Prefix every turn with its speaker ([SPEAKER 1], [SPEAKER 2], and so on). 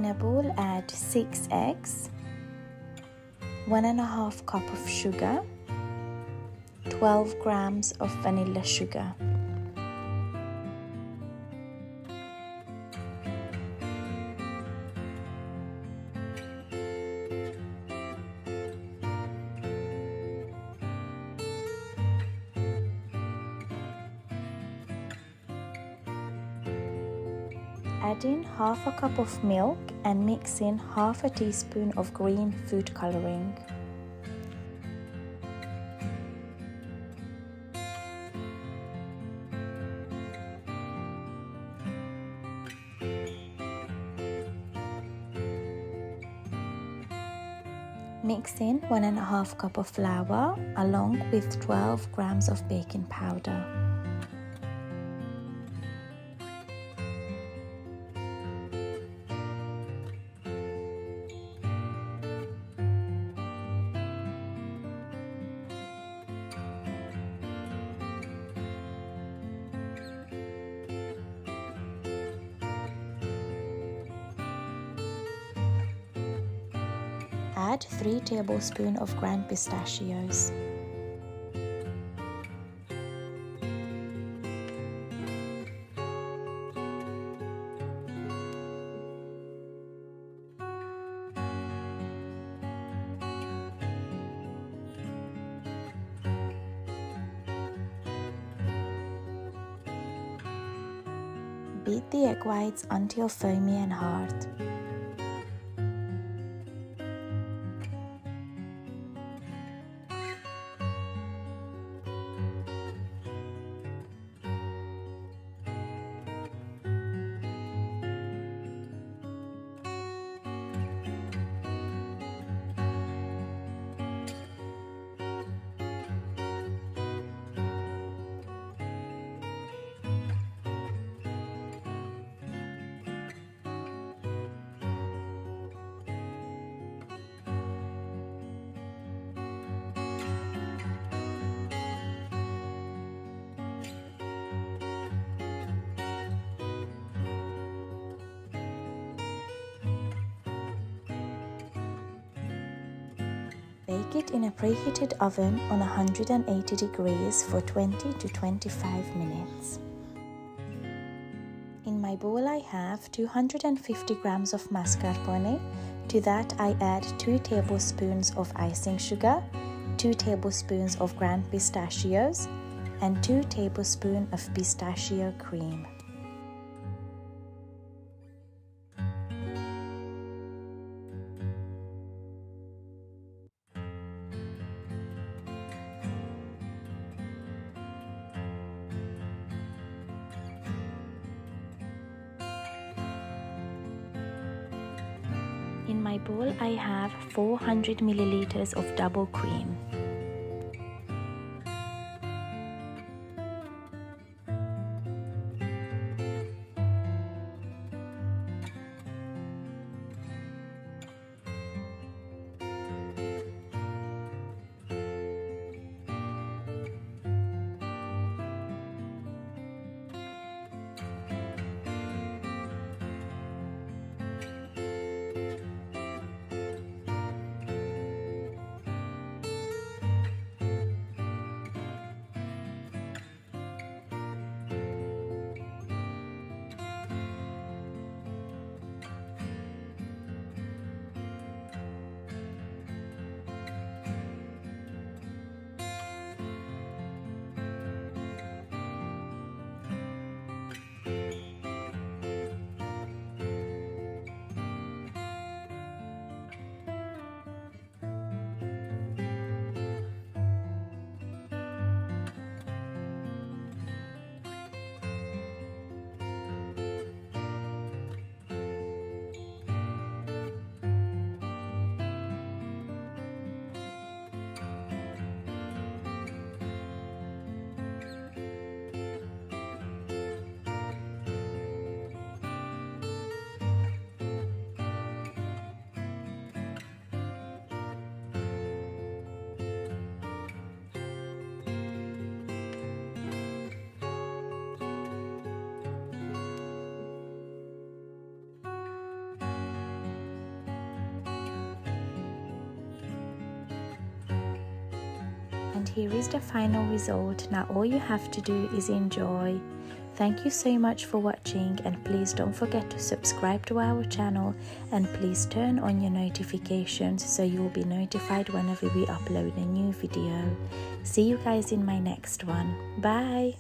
[SPEAKER 1] In a bowl, add 6 eggs, 1½ cup of sugar, 12 grams of vanilla sugar. Add in ½ a cup of milk and mix in ½ teaspoon of green food coloring. Mix in 1½ cup of flour along with 12 grams of baking powder. Add 3 tablespoons of ground pistachios. Beat the egg whites until foamy and hard. Bake it in a preheated oven on 180 degrees for 20 to 25 minutes. In my bowl I have 250 grams of mascarpone. To that I add 2 tablespoons of icing sugar, 2 tablespoons of ground pistachios, and 2 tablespoons of pistachio cream. In my bowl I have 400 milliliters of double cream. here is the final result. Now all you have to do is enjoy. Thank you so much for watching, and please don't forget to subscribe to our channel, and please turn on your notifications so you will be notified whenever we upload a new video. See you guys in my next one. Bye.